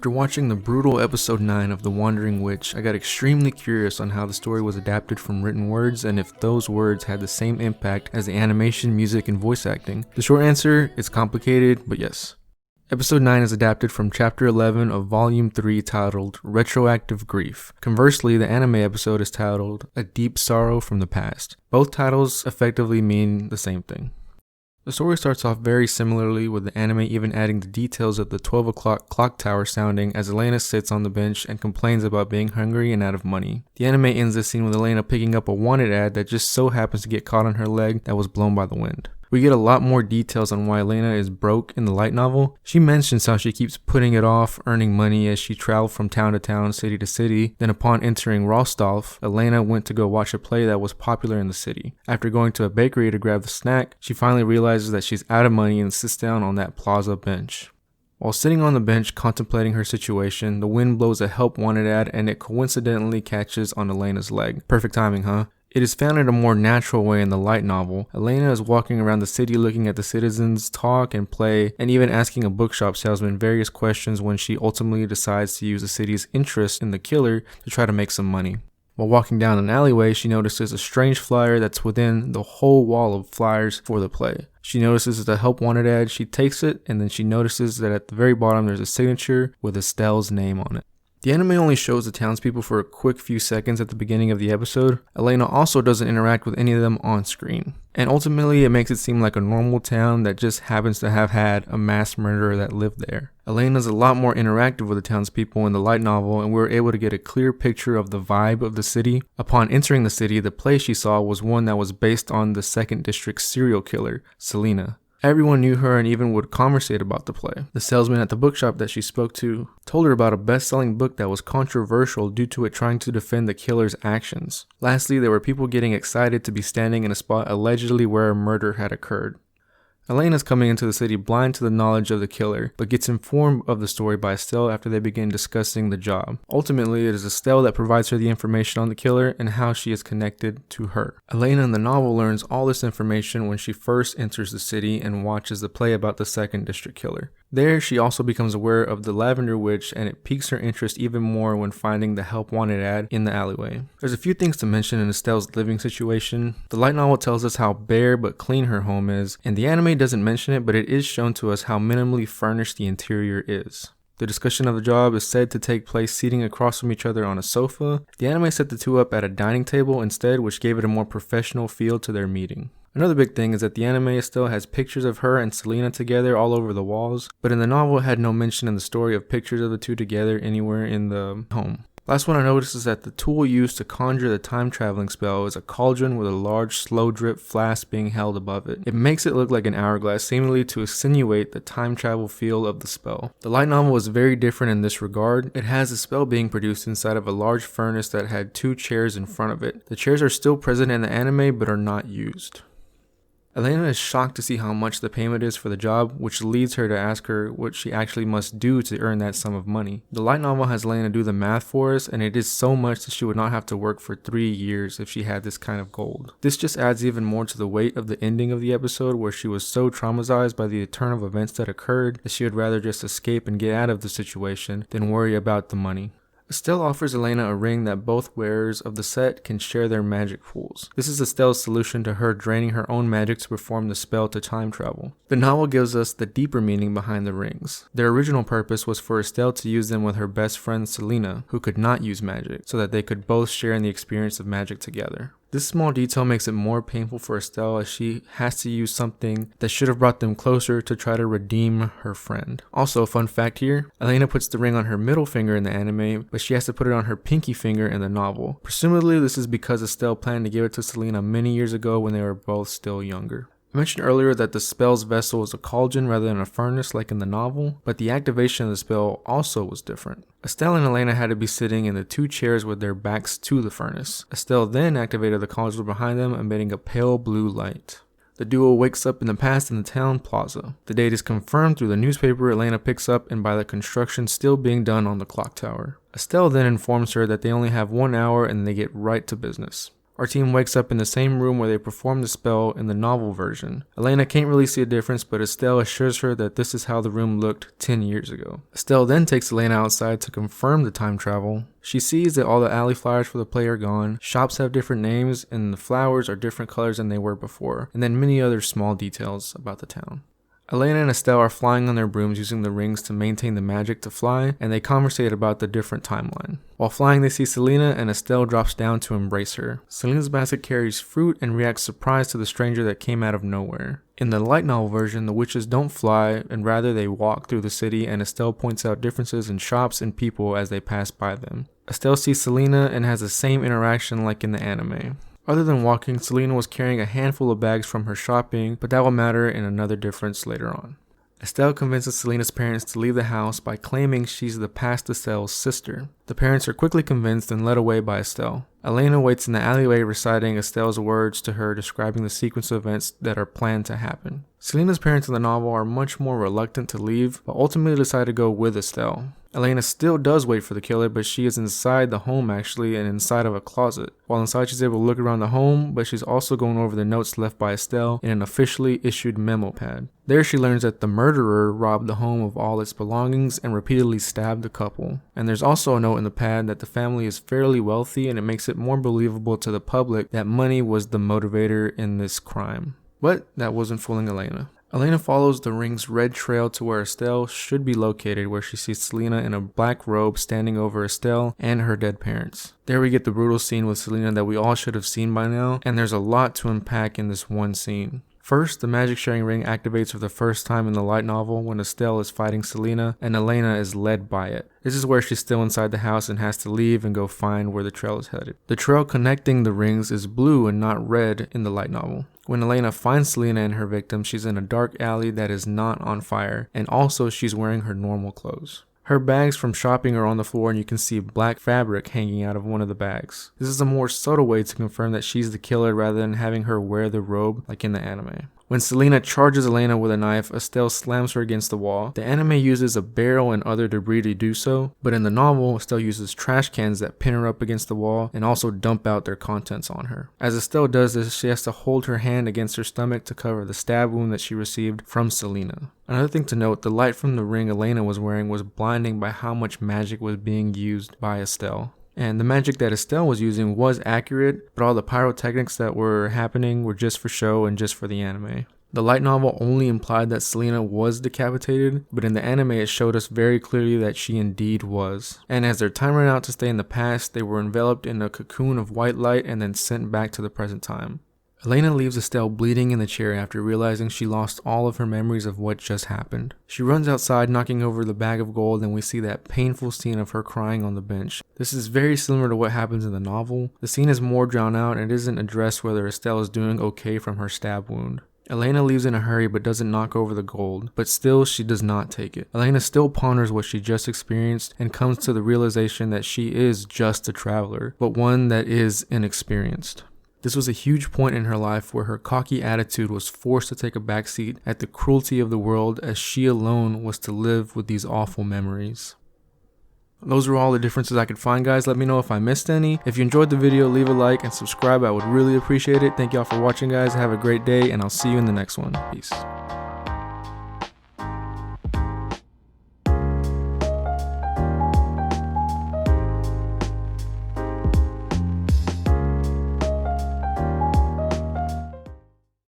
After watching the brutal episode 9 of The Wandering Witch, I got extremely curious on how the story was adapted from written words and if those words had the same impact as the animation, music, and voice acting. The short answer is complicated, but yes. Episode 9 is adapted from Chapter 11 of Volume 3 titled Retroactive Grief. Conversely, the anime episode is titled A Deep Sorrow from the Past. Both titles effectively mean the same thing. The story starts off very similarly, with the anime even adding the details of the 12 o'clock clock tower sounding as Elaina sits on the bench and complains about being hungry and out of money. The anime ends the scene with Elaina picking up a wanted ad that just so happens to get caught on her leg that was blown by the wind. We get a lot more details on why Elaina is broke in the light novel. She mentions how she keeps putting it off earning money as she traveled from town to town, city to city. Then upon entering Rostalf, Elaina went to go watch a play that was popular in the city. After going to a bakery to grab the snack, she finally realizes that she's out of money and sits down on that plaza bench. While sitting on the bench contemplating her situation, the wind blows a help wanted ad and it coincidentally catches on Elena's leg. Perfect timing, huh? It is found in a more natural way in the light novel. Elaina is walking around the city looking at the citizens talk and play, and even asking a bookshop salesman various questions when she ultimately decides to use the city's interest in the killer to try to make some money. While walking down an alleyway, she notices a strange flyer that's within the whole wall of flyers for the play. She notices it's a help wanted ad, she takes it, and then she notices that at the very bottom there's a signature with Estelle's name on it. The anime only shows the townspeople for a quick few seconds at the beginning of the episode. Elaina also doesn't interact with any of them on screen. And ultimately, it makes it seem like a normal town that just happens to have had a mass murderer that lived there. Elena's a lot more interactive with the townspeople in the light novel, and we were able to get a clear picture of the vibe of the city. Upon entering the city, the place she saw was one that was based on the 2nd District's serial killer, Selena. Everyone knew her and even would conversate about the play. The salesman at the bookshop that she spoke to told her about a best-selling book that was controversial due to it trying to defend the killer's actions. Lastly, there were people getting excited to be standing in a spot allegedly where a murder had occurred. Elena's coming into the city blind to the knowledge of the killer, but gets informed of the story by Estelle after they begin discussing the job. Ultimately, it is Estelle that provides her the information on the killer and how she is connected to her. Elaina in the novel learns all this information when she first enters the city and watches the play about the 2nd District killer. There, she also becomes aware of the Lavender Witch, and it piques her interest even more when finding the help wanted ad in the alleyway. There's a few things to mention in Estelle's living situation. The light novel tells us how bare but clean her home is, and the anime doesn't mention it, but it is shown to us how minimally furnished the interior is. The discussion of the job is said to take place seating across from each other on a sofa. The anime set the two up at a dining table instead, which gave it a more professional feel to their meeting. Another big thing is that the anime still has pictures of her and Selena together all over the walls, but in the novel it had no mention in the story of pictures of the two together anywhere in the home. Last one I noticed is that the tool used to conjure the time traveling spell is a cauldron with a large slow drip flask being held above it. It makes it look like an hourglass, seemingly to insinuate the time travel feel of the spell. The light novel is very different in this regard. It has the spell being produced inside of a large furnace that had 2 chairs in front of it. The chairs are still present in the anime but are not used. Elaina is shocked to see how much the payment is for the job, which leads her to ask her what she actually must do to earn that sum of money. The light novel has Elaina do the math for us, and it is so much that she would not have to work for 3 years if she had this kind of gold. This just adds even more to the weight of the ending of the episode, where she was so traumatized by the turn of events that occurred that she would rather just escape and get out of the situation than worry about the money. Estelle offers Elaina a ring that both wearers of the set can share their magic pools. This is Estelle's solution to her draining her own magic to perform the spell to time travel. The novel gives us the deeper meaning behind the rings. Their original purpose was for Estelle to use them with her best friend Selena, who could not use magic, so that they could both share in the experience of magic together. This small detail makes it more painful for Estelle as she has to use something that should have brought them closer to try to redeem her friend. Also, fun fact here, Elaina puts the ring on her middle finger in the anime, but she has to put it on her pinky finger in the novel. Presumably, this is because Estelle planned to give it to Selena many years ago when they were both still younger. I mentioned earlier that the spell's vessel is a cauldron rather than a furnace like in the novel, but the activation of the spell also was different. Estelle and Elaina had to be sitting in the 2 chairs with their backs to the furnace. Estelle then activated the cauldron behind them, emitting a pale blue light. The duo wakes up in the past in the town plaza. The date is confirmed through the newspaper Elaina picks up and by the construction still being done on the clock tower. Estelle then informs her that they only have 1 hour and they get right to business. Our team wakes up in the same room where they performed the spell in the novel version. Elaina can't really see a difference, but Estelle assures her that this is how the room looked 10 years ago. Estelle then takes Elaina outside to confirm the time travel. She sees that all the alley flowers for the play are gone, shops have different names, and the flowers are different colors than they were before, and then many other small details about the town. Elaina and Estelle are flying on their brooms using the rings to maintain the magic to fly, and they conversate about the different timeline. While flying, they see Selena, and Estelle drops down to embrace her. Selena's basket carries fruit and reacts surprised to the stranger that came out of nowhere. In the light novel version, the witches don't fly, and rather they walk through the city, and Estelle points out differences in shops and people as they pass by them. Estelle sees Selena and has the same interaction like in the anime. Other than walking, Selena was carrying a handful of bags from her shopping, but that will matter in another difference later on. Estelle convinces Selena's parents to leave the house by claiming she's the past Estelle's sister. The parents are quickly convinced and led away by Estelle. Elaina waits in the alleyway reciting Estelle's words to her describing the sequence of events that are planned to happen. Selena's parents in the novel are much more reluctant to leave, but ultimately decide to go with Estelle. Elaina still does wait for the killer, but she is inside the home actually and inside of a closet. While inside, she's able to look around the home, but she's also going over the notes left by Estelle in an officially issued memo pad. There she learns that the murderer robbed the home of all its belongings and repeatedly stabbed the couple. And there's also a note in the pad that the family is fairly wealthy, and it makes it more believable to the public that money was the motivator in this crime. But that wasn't fooling Elaina. Elaina follows the ring's red trail to where Estelle should be located, where she sees Selena in a black robe standing over Estelle and her dead parents. There we get the brutal scene with Selena that we all should have seen by now, and there's a lot to unpack in this one scene. First, the magic sharing ring activates for the first time in the light novel when Estelle is fighting Selena and Elaina is led by it. This is where she's still inside the house and has to leave and go find where the trail is headed. The trail connecting the rings is blue and not red in the light novel. When Elaina finds Selena and her victim, she's in a dark alley that is not on fire, and also she's wearing her normal clothes. Her bags from shopping are on the floor and you can see black fabric hanging out of one of the bags. This is a more subtle way to confirm that she's the killer rather than having her wear the robe like in the anime. When Selena charges Elaina with a knife, Estelle slams her against the wall. The anime uses a barrel and other debris to do so, but in the novel, Estelle uses trash cans that pin her up against the wall and also dump out their contents on her. As Estelle does this, she has to hold her hand against her stomach to cover the stab wound that she received from Selena. Another thing to note, the light from the ring Elaina was wearing was blinding by how much magic was being used by Estelle. And the magic that Estelle was using was accurate, but all the pyrotechnics that were happening were just for show and just for the anime. The light novel only implied that Selena was decapitated, but in the anime it showed us very clearly that she indeed was. And as their time ran out to stay in the past, they were enveloped in a cocoon of white light and then sent back to the present time. Elaina leaves Estelle bleeding in the chair after realizing she lost all of her memories of what just happened. She runs outside, knocking over the bag of gold, and we see that painful scene of her crying on the bench. This is very similar to what happens in the novel. The scene is more drawn out and it isn't addressed whether Estelle is doing okay from her stab wound. Elaina leaves in a hurry but doesn't knock over the gold, but still she does not take it. Elaina still ponders what she just experienced and comes to the realization that she is just a traveler, but one that is inexperienced. This was a huge point in her life where her cocky attitude was forced to take a backseat at the cruelty of the world as she alone was to live with these awful memories. Those are all the differences I could find, guys. Let me know if I missed any. If you enjoyed the video, leave a like and subscribe. I would really appreciate it. Thank y'all for watching, guys. Have a great day, and I'll see you in the next one. Peace.